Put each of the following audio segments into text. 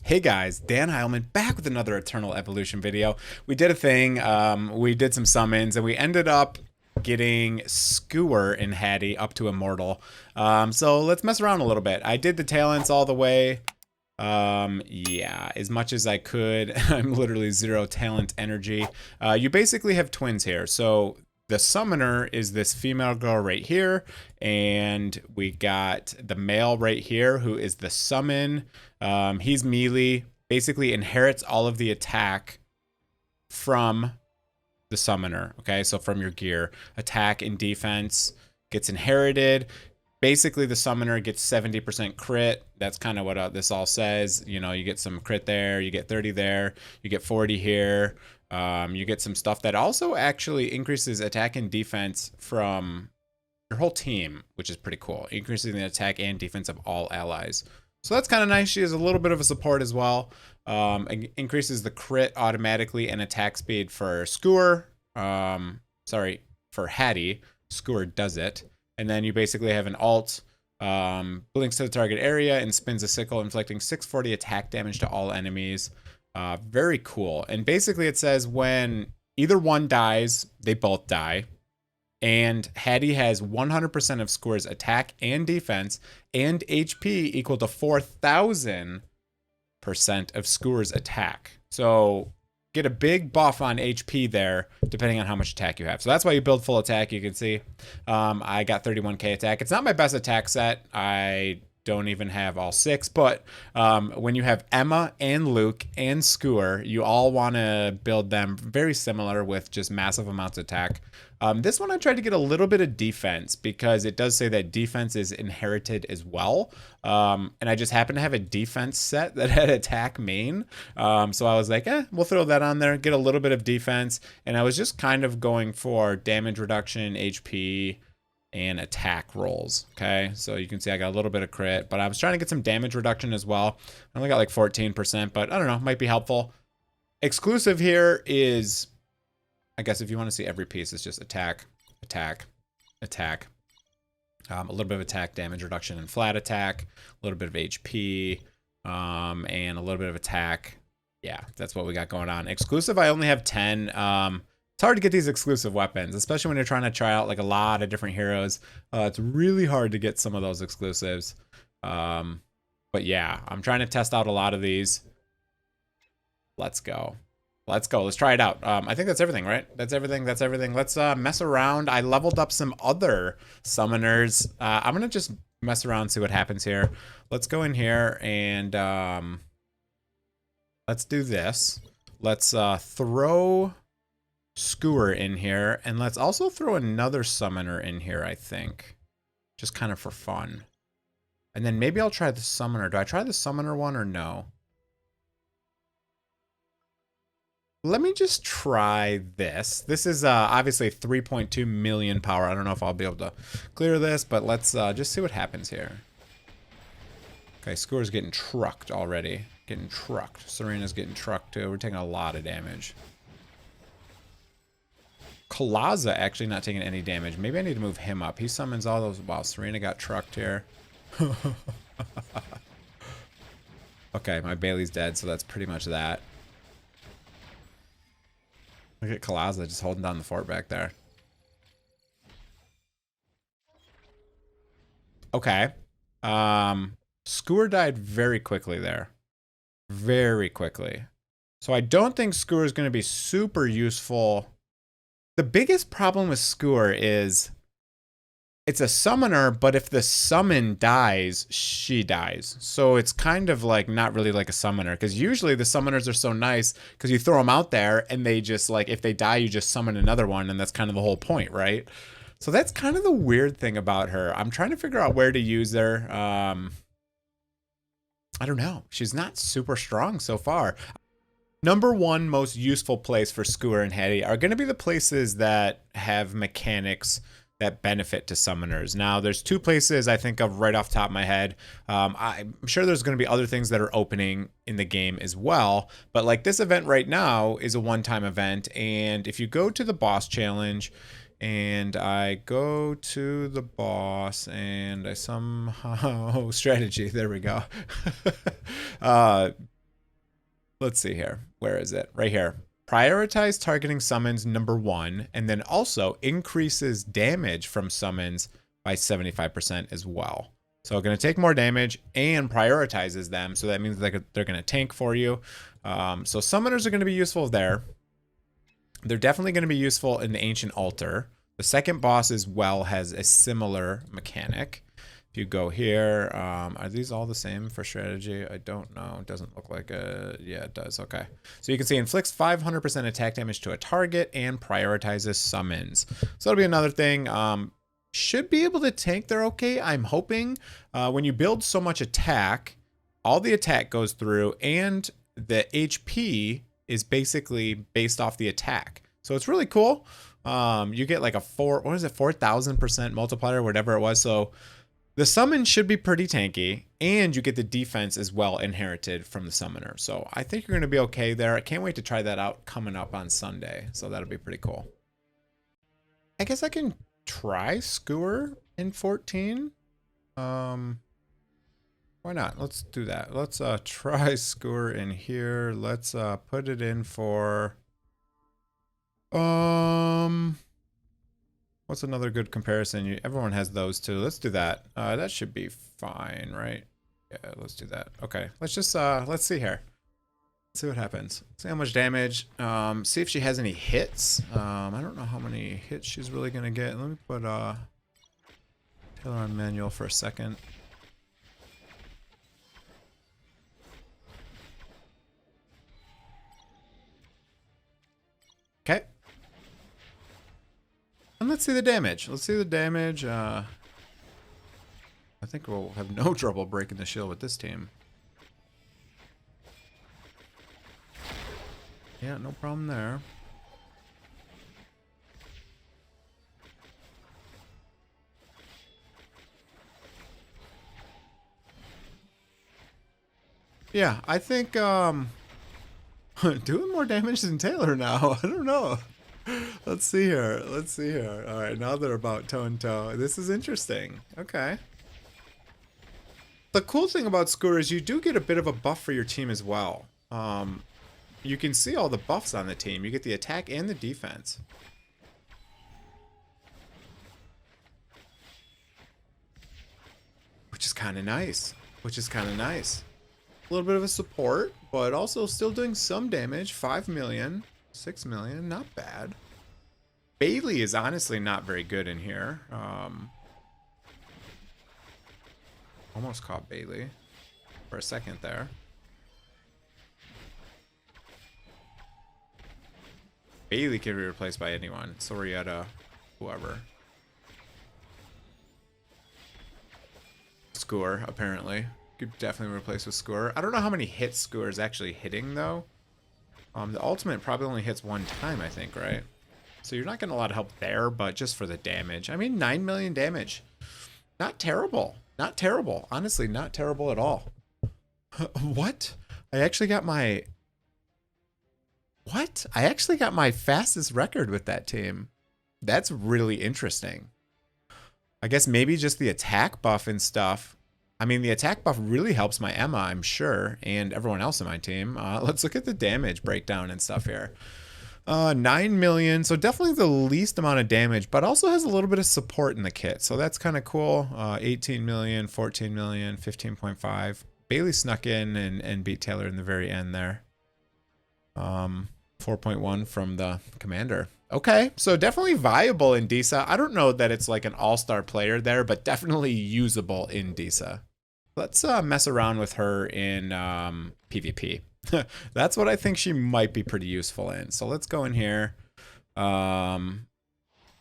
Hey guys, Dan Heilman back with another Eternal Evolution video. We did a thing, we did some summons, and we ended up getting Skooer and Hatty up to Immortal. So let's mess around a little bit. I did the talents all the way. Yeah, as much as I could. I'm literally zero talent energy. You basically have twins here. So the summoner is this female girl right here, and we got the male right here who is the summon. He's melee, basically inherits all of the attack from the summoner. Okay, so from your gear, attack and defense gets inherited. Basically, the summoner gets 70% crit. That's kind of what this all says. You know, you get some crit there, you get 30 there, you get 40 here. You get some stuff that also actually increases attack and defense from your whole team, which is pretty cool. Increasing the attack and defense of all allies. So that's kind of nice. She has a little bit of a support as well. Increases the crit automatically and attack speed for Skooer. Sorry, for Hatty. Skooer does it. And then you basically have an alt. Blinks to the target area and spins a sickle, inflicting 640 attack damage to all enemies. Very cool. And basically it says when either one dies, they both die. And Hatty has 100% of Skooer's attack and defense and HP equal to 4,000% of Skooer's attack. So get a big buff on HP there, depending on how much attack you have. So that's why you build full attack. You can see I got 31k attack. It's not my best attack set. I don't even have all 6, but when you have Emma and Luke and Skooer, you all want to build them very similar with just massive amounts of attack. This one I tried to get a little bit of defense because it does say that defense is inherited as well. And I just happened to have a defense set that had attack main. So I was like, we'll throw that on there, get a little bit of defense. And I was just kind of going for damage reduction, HP, and attack rolls. Okay, so you can see I got a little bit of crit, but I was trying to get some damage reduction as well. I only got like 14%, but I don't know, might be helpful. Exclusive here is, I guess if you want to see every piece, it's just attack, attack, attack. A little bit of attack damage reduction and flat attack, a little bit of HP, and a little bit of attack. Yeah, that's what we got going on. Exclusive, I only have 10. It's hard to get these exclusive weapons, especially when you're trying to try out like a lot of different heroes. It's really hard to get some of those exclusives. But yeah, I'm trying to test out a lot of these. Let's go. Let's go. Let's try it out. I think that's everything, right? That's everything. That's everything. Let's mess around. I leveled up some other summoners. I'm going to just mess around, see what happens here. Let's go in here and let's do this. Let's throw Skooer in here, and let's also throw another summoner in here, I think, just kind of for fun. And then maybe I'll try the summoner. Do I try the summoner one or no? Let me just try this. This is obviously 3.2 million power. I don't know if I'll be able to clear this, but let's just see what happens here. Okay, Skooer's getting trucked already. Getting trucked. Serena's getting trucked too. We're taking a lot of damage. Kalaza actually not taking any damage. Maybe I need to move him up. He summons all those. Wow, Serena got trucked here. Okay, my Bailey's dead, so that's pretty much that. Look at Kalaza just holding down the fort back there. Okay. Skooer died very quickly there. Very quickly. So I don't think Skooer is going to be super useful. The biggest problem with Skooer is it's a summoner, but if the summon dies, she dies. So it's kind of like not really like a summoner, because usually the summoners are so nice because you throw them out there and they just like, if they die, you just summon another one, and that's kind of the whole point, right? So that's kind of the weird thing about her. I'm trying to figure out where to use her. I don't know. She's not super strong so far. Number one most useful place for Skooer and Hatty are going to be the places that have mechanics that benefit to summoners. Now, there's 2 places I think of right off the top of my head. I'm sure there's going to be other things that are opening in the game as well, but like this event right now is a one-time event, and if you go to the boss challenge, and I go to the boss and I somehow strategy, there we go. Let's see here. Where is it? Right here. Prioritize targeting summons #1, and then also increases damage from summons by 75% as well. So going to take more damage and prioritizes them. So that means they're going to tank for you. So summoners are going to be useful there. They're definitely going to be useful in the Ancient Altar. The second boss as well has a similar mechanic. If you go here, are these all the same for strategy? I don't know. It doesn't look like a... Yeah, it does. Okay. So you can see inflicts 500% attack damage to a target and prioritizes summons. So that'll be another thing. Should be able to tank there okay, I'm hoping. When you build so much attack, all the attack goes through and the HP is basically based off the attack. So it's really cool. You get like a 4,000% multiplier, whatever it was. So the summon should be pretty tanky, and you get the defense as well inherited from the summoner. So I think you're going to be okay there. I can't wait to try that out coming up on Sunday. So that'll be pretty cool. I guess I can try Skooer in 14. Why not? Let's do that. Let's try Skooer in here. Let's put it in for what's another good comparison? Everyone has those two. Let's do that. That should be fine, right? Yeah, let's do that. Okay, let's just let's see here. Let's see what happens. See how much damage. See if she has any hits. I don't know how many hits she's really gonna get. Let me put Taylor on manual for a second. Okay. And let's see the damage. Let's see the damage. I think we'll have no trouble breaking the shield with this team. Yeah, no problem there. Yeah, I think doing more damage than Taylor now. I don't know. Let's see here. Let's see here. All right, now they're about toe and toe. This is interesting. Okay. The cool thing about Skooer is you do get a bit of a buff for your team as well. You can see all the buffs on the team. You get the attack and the defense. Which is kind of nice. Which is kind of nice. A little bit of a support, but also still doing some damage. 5 million. 6 million, not bad. Bailey is honestly not very good in here. Almost caught Bailey for a second there. Bailey can be replaced by anyone. Sorietta, whoever. Skooer, apparently. Could definitely replace with Skooer. I don't know how many hits Skooer is actually hitting, though. The ultimate probably only hits one time, I think, right? So you're not getting a lot of help there, but just for the damage. I mean, 9 million damage. Not terrible. Not terrible. Honestly, not terrible at all. What? I actually got my... What? I actually got my fastest record with that team. That's really interesting. I guess maybe just the attack buff and stuff. I mean, the attack buff really helps my Emma, I'm sure, and everyone else in my team. Let's look at the damage breakdown and stuff here. 9 million, so definitely the least amount of damage, but also has a little bit of support in the kit, so that's kind of cool. 18 million, 14 million, 15.5. Bailey snuck in and beat Taylor in the very end there. 4.1 from the commander. Okay, so definitely viable in Deesa. I don't know that it's like an all-star player there, but definitely usable in Deesa. Let's mess around with her in PvP. That's what I think she might be pretty useful in. So let's go in here.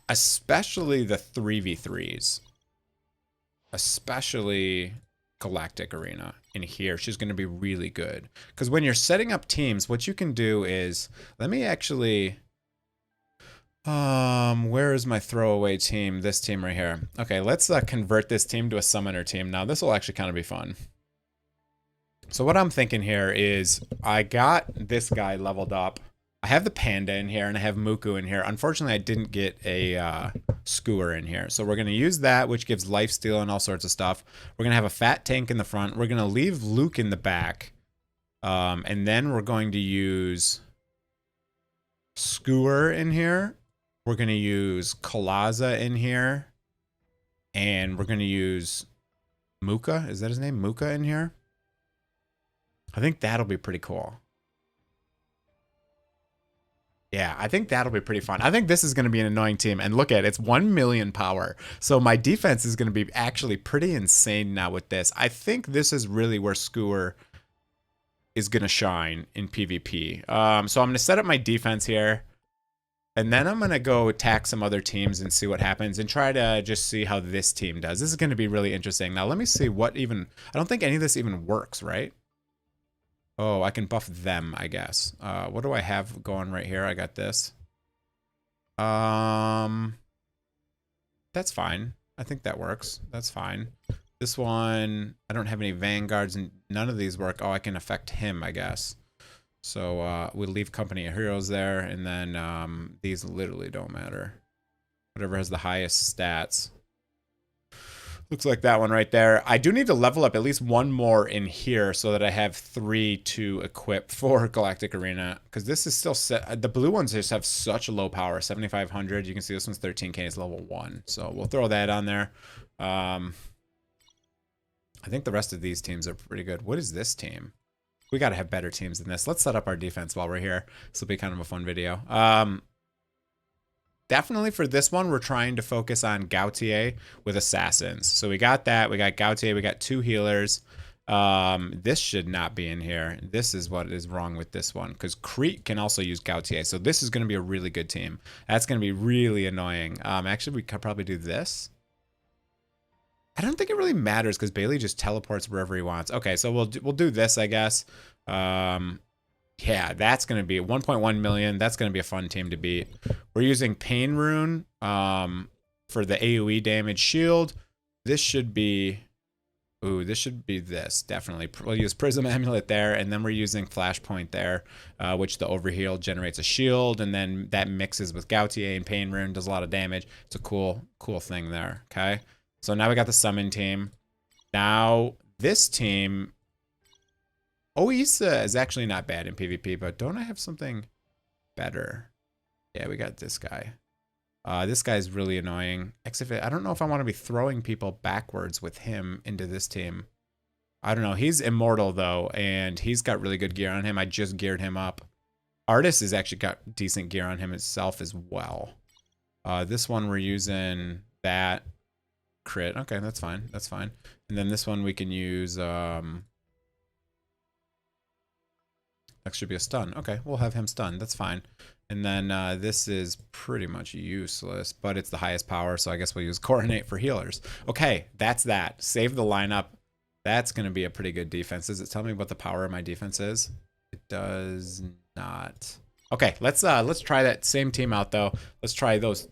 Especially the 3v3s. Especially Galactic Arena. In here, she's going to be really good. Because when you're setting up teams, what you can do is... Let me actually... where is my throwaway team? This team right here. Okay, let's convert this team to a summoner team. Now, this will actually kind of be fun. So what I'm thinking here is I got this guy leveled up. I have the Panda in here and I have Muku in here. Unfortunately, I didn't get a Skooer in here. So we're going to use that, which gives lifesteal and all sorts of stuff. We're going to have a fat tank in the front. We're going to leave Luke in the back. And then we're going to use Skooer in here. We're going to use Kalaza in here. And we're going to use Muka. Is that his name? Muka in here? I think that'll be pretty cool. Yeah, I think that'll be pretty fun. I think this is going to be an annoying team. And look at it, it's 1 million power. So my defense is going to be actually pretty insane now with this. I think this is really where Skooer is going to shine in PvP. So I'm going to set up my defense here. And then I'm going to go attack some other teams and see what happens and try to just see how this team does. This is going to be really interesting. Now, let me see what even... I don't think any of this even works, right? Oh, I can buff them, I guess. What do I have going right here? I got this. That's fine. I think that works. That's fine. This one, I don't have any vanguards and none of these work. Oh, I can affect him, I guess. So we'll leave Company of Heroes there, and then these literally don't matter. Whatever has the highest stats. Looks like that one right there. I do need to level up at least one more in here so that I have 3 to equip for Galactic Arena. Because this is still set. The blue ones just have such low power, 7,500. You can see this one's 13k, it's level 1. So we'll throw that on there. I think the rest of these teams are pretty good. What is this team? We got to have better teams than this. Let's set up our defense while we're here. This will be kind of a fun video. Definitely for this one, we're trying to focus on Gautier with Assassins. So we got that. We got Gautier. We got 2 healers. This should not be in here. This is what is wrong with this one. Because Crete can also use Gautier. So this is going to be a really good team. That's going to be really annoying. Actually, we could probably do this. I don't think it really matters because Bailey just teleports wherever he wants. Okay, so we'll do this, I guess. Yeah, that's going to be 1.1 million. That's going to be a fun team to beat. We're using Pain Rune for the AoE damage shield. This should be... Ooh, this should be this, definitely. We'll use Prism Amulet there, and then we're using Flashpoint there, which the Overheal generates a shield, and then that mixes with Gautier and Pain Rune, does a lot of damage. It's a cool thing there, okay? So now we got the Summon team. Now, this team... Oisa is actually not bad in PvP, but don't I have something better? Yeah, we got this guy. This guy's really annoying. I don't know if I want to be throwing people backwards with him into this team. I don't know. He's immortal, though, and he's got really good gear on him. I just geared him up. Artist has actually got decent gear on him itself as well. This one we're using that crit. Okay, that's fine. That's fine. And then this one we can use... That should be a stun. Okay, we'll have him stunned. That's fine. And then this is pretty much useless, but it's the highest power, so I guess we'll use Coronate for healers. Okay, that's that. Save the lineup. That's going to be a pretty good defense. Does it tell me what the power of my defense is? It does not. Okay, let's try that same team out, though. Let's try those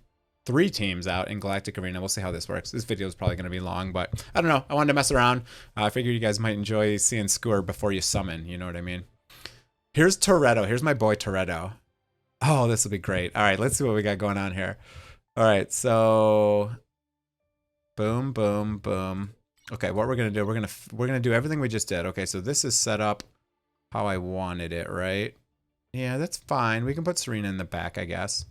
3 teams out in Galactic Arena. We'll see how this works. This video is probably going to be long, but I don't know. I wanted to mess around. I figured you guys might enjoy seeing Skooer before you summon. You know what I mean? Here's Toretto. Here's my boy Toretto. Oh, this will be great. All right, let's see what we got going on here. All right, so boom, boom, boom. Okay, what we're gonna do? We're gonna do everything we just did. Okay, so this is set up how I wanted it, right? Yeah, that's fine. We can put Serena in the back, I guess.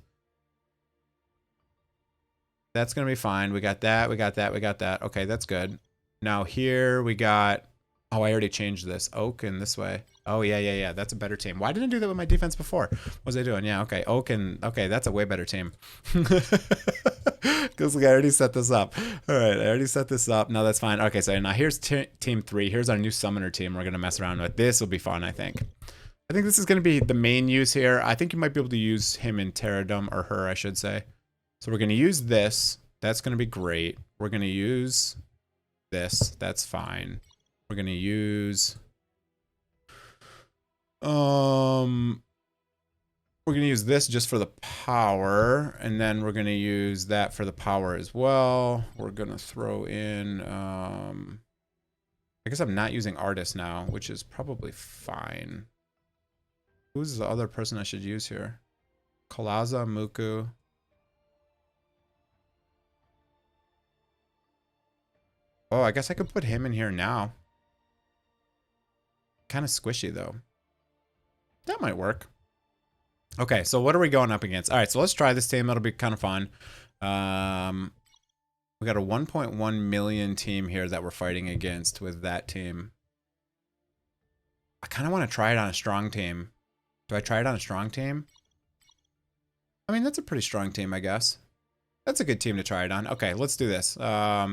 That's gonna be fine. We got that. We got that. We got that. Okay, that's good. Now here we got. Oh, I already changed this. Oak and this way. Oh, yeah. That's a better team. Why didn't I do that with my defense before? What was I doing? Yeah, okay. Oak and... Okay, that's a way better team. Because I already set this up. All right, I already set this up. No, that's fine. Okay, so now here's team 3. Here's our new summoner team we're going to mess around with. This will be fun, I think. I think this is going to be the main use here. I think you might be able to use him in Terradom, or her, I should say. So we're going to use this. That's going to be great. We're going to use this. That's fine. We're going to use... We're going to use this just for the power, and then we're going to use that for the power as well. We're going to throw in, I guess I'm not using Artist now, which is probably fine. Who's the other person I should use here? Kalaza, Muku. Oh, I guess I could put him in here now. Kind of squishy, though. That might work. Okay, so what are we going up against? All right, so let's try this team. That'll be kind of fun. We got a 1.1 million team here that we're fighting against with that team. I kind of want to try it on a strong team. Do I try it on a strong team? I mean, that's a pretty strong team, I guess. That's a good team to try it on. Okay, let's do this.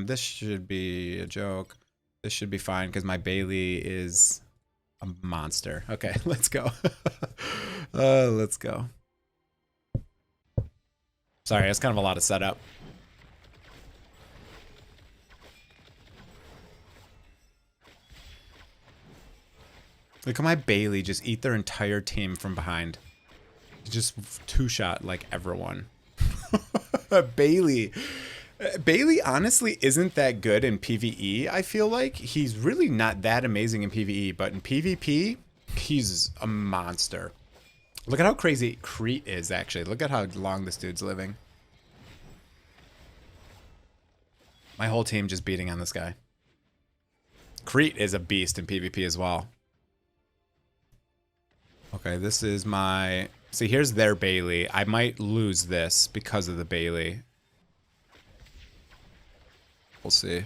This should be a joke. This should be fine because my Bailey is a monster. Okay, let's go. Let's go. Sorry, that's kind of a lot of setup. Look at my Bailey just eat their entire team from behind. Just two-shot like everyone. Bailey. Bailey honestly isn't that good in PvE, I feel like. He's really not that amazing in PvE, but in PvP, he's a monster. Look at how crazy Crete is, actually. Look at how long this dude's living. My whole team just beating on this guy. Crete is a beast in PvP as well. Okay, this is my... See, here's their Bailey. I might lose this because of the Bailey. We'll see.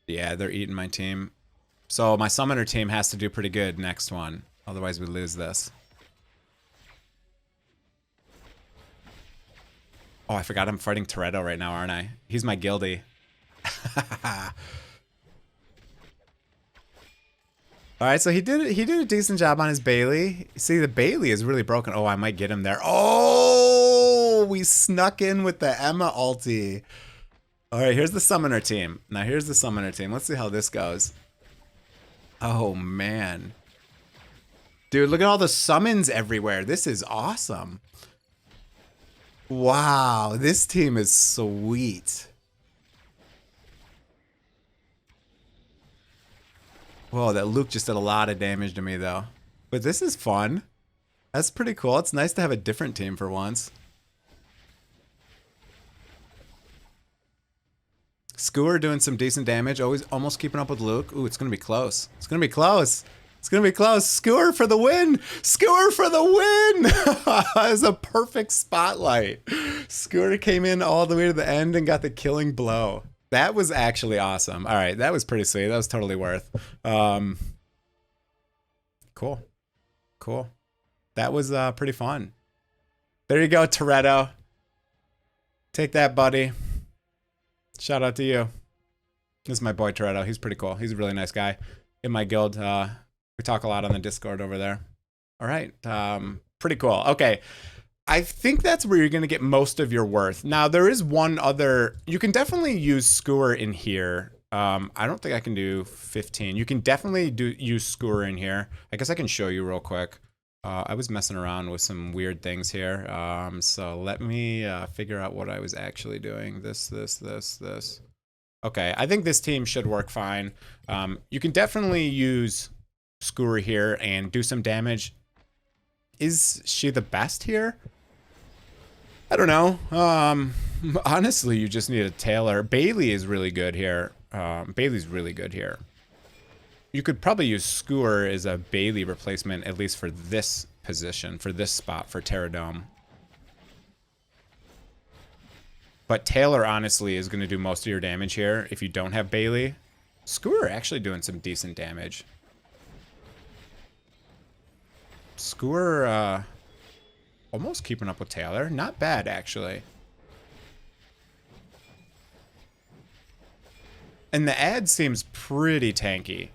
Yeah, they're eating my team. So my summoner team has to do pretty good next one. Otherwise, we lose this. Oh, I forgot I'm fighting Toretto right now, aren't I? He's my guildie. Alright, so he did a decent job on his Bailey. See, the Bailey is really broken. Oh, I might get him there. Oh, we snuck in with the Emma ulti. Alright, here's the summoner team. Now here's the summoner team. Let's see how this goes. Oh, man. Dude, look at all the summons everywhere. This is awesome. Wow, this team is sweet. Whoa, that Luke just did a lot of damage to me, though. But this is fun. That's pretty cool. It's nice to have a different team for once. Skooer doing some decent damage. Always almost keeping up with Luke. Ooh, it's going to be close. It's going to be close. It's going to be close. Skooer for the win. Skooer for the win. It's a perfect spotlight. Skooer came in all the way to the end and got the killing blow. That was actually awesome. All right, that was pretty sweet. That was totally worth. Cool. Cool. That was pretty fun. There you go, Toretto. Take that, buddy. Shout out to you. This is my boy Toretto. He's pretty cool. He's a really nice guy. In my guild, we talk a lot on the Discord over there. All right. Pretty cool. Okay. I think that's where you're going to get most of your worth. Now, there is one other... You can definitely use Skooer in here. I don't think I can do 15. You can definitely use Skooer in here. I guess I can show you real quick. I was messing around with some weird things here. So let me figure out what I was actually doing. This. Okay, I think this team should work fine. You can definitely use Skooer here and do some damage. Is she the best here? I don't know. Honestly, you just need a Taylor. Bailey is really good here. Bailey's really good here. You could probably use Skooer as a Bailey replacement, at least for this position, for this spot, for Terradome. But Taylor, honestly, is going to do most of your damage here if you don't have Bailey. Skooer actually doing some decent damage. Skooer, almost keeping up with Taylor. Not bad, actually. And the ad seems pretty tanky.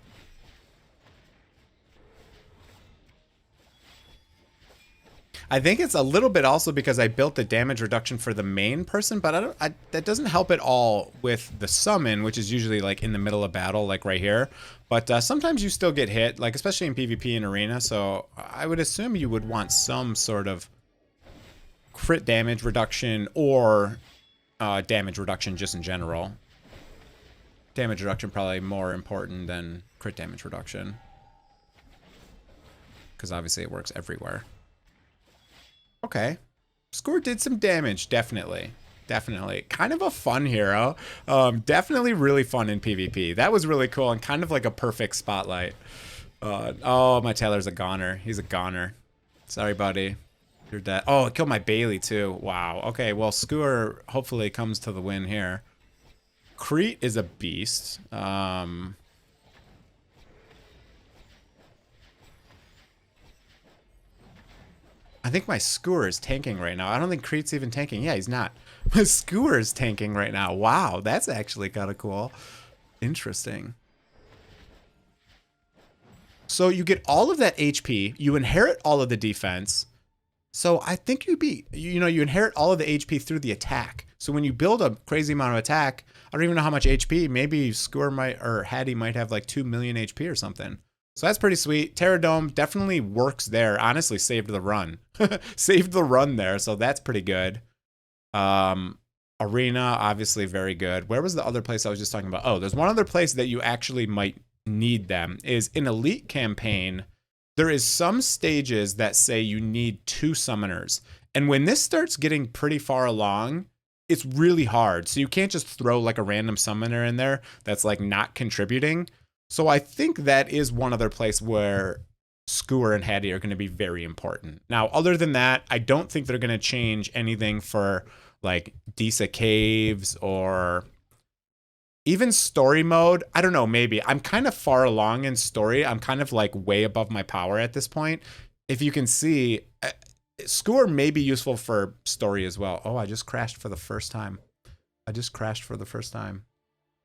I think it's a little bit also because I built the damage reduction for the main person, but that doesn't help at all with the summon, which is usually like in the middle of battle, like right here. But sometimes you still get hit, like especially in PvP and arena. So I would assume you would want some sort of crit damage reduction or damage reduction just in general. Damage reduction probably more important than crit damage reduction, because obviously it works everywhere. Okay. Skooer did some damage, definitely. Definitely. Kind of a fun hero. Definitely really fun in PvP. That was really cool and kind of like a perfect spotlight. Oh, my Taylor's a goner. He's a goner. Sorry, buddy. You're dead. Oh, it killed my Bailey, too. Wow. Okay, well, Skooer hopefully comes to the win here. Crete is a beast. I think my Skooer is tanking right now. I don't think Crete's even tanking. Yeah, he's not. My Skooer is tanking right now. Wow, that's actually kind of cool. Interesting. So you get all of that HP. You inherit all of the defense. So I think you inherit all of the HP through the attack. So when you build a crazy amount of attack, I don't even know how much HP. Maybe Skooer or Hatty might have like 2 million HP or something. So that's pretty sweet. Terradome definitely works there. Honestly, saved the run. Saved the run there, so that's pretty good. Arena, obviously very good. Where was the other place I was just talking about? Oh, there's one other place that you actually might need them. Is in Elite Campaign, there is some stages that say you need 2 summoners. And when this starts getting pretty far along, it's really hard. So you can't just throw like a random summoner in there that's like not contributing. So I think that is one other place where Skooer and Hatty are going to be very important. Now, other than that, I don't think they're going to change anything for like Deesa Caves or even story mode. I don't know, maybe. I'm kind of far along in story. I'm kind of like way above my power at this point. If you can see, Skooer may be useful for story as well. Oh, I just crashed for the first time.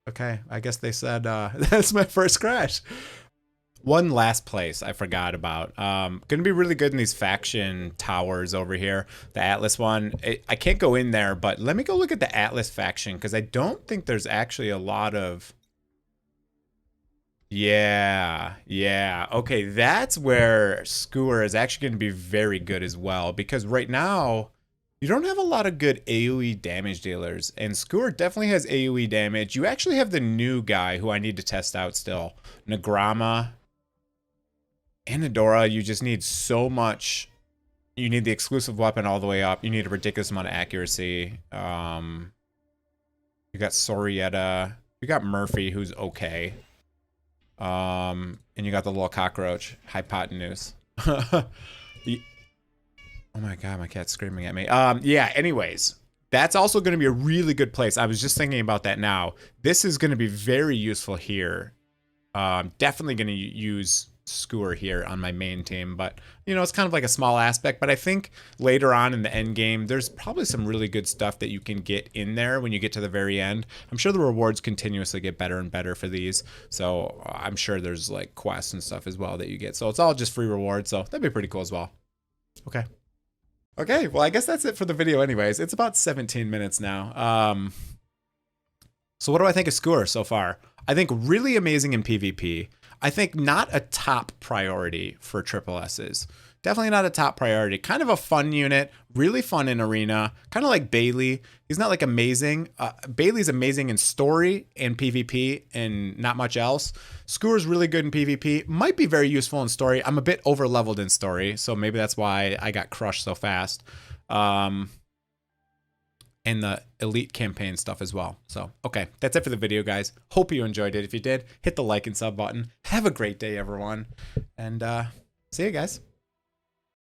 Okay, I guess they said that's my first crash. One last place I forgot about. Gonna be really good in these faction towers over here. The Atlas one, I can't go in there, but let me go look at the Atlas faction because I don't think there's actually a lot of... Yeah. Okay, that's where Skooer is actually gonna be very good as well because right now, you don't have a lot of good AoE damage dealers, and Skooer definitely has AoE damage. You actually have the new guy who I need to test out still. Nagrama. Anadora, you just need so much. You need the exclusive weapon all the way up. You need a ridiculous amount of accuracy. You got Sorietta. You got Murphy, who's okay. And you got the little cockroach, Hypotenuse. Oh my god, my cat's screaming at me. Yeah, anyways. That's also going to be a really good place. I was just thinking about that now. This is going to be very useful here. Definitely going to use Skooer here on my main team, but you know, it's kind of like a small aspect, but I think later on in the end game, there's probably some really good stuff that you can get in there when you get to the very end. I'm sure the rewards continuously get better and better for these, so I'm sure there's like quests and stuff as well that you get, so it's all just free rewards, so that'd be pretty cool as well. Okay, well, I guess that's it for the video anyways. It's about 17 minutes now. So what do I think of Skooer so far? I think really amazing in PvP. I think not a top priority for triple S's. Definitely not a top priority. Kind of a fun unit, really fun in arena. Kind of like Bailey. He's not like amazing. Bailey's amazing in story and PvP and not much else. Skooer's really good in PvP. Might be very useful in story. I'm a bit over leveled in story, so maybe that's why I got crushed so fast. And the elite campaign stuff as well. So, okay, that's it for the video, guys. Hope you enjoyed it. If you did, hit the like and sub button. Have a great day, everyone. And see you guys.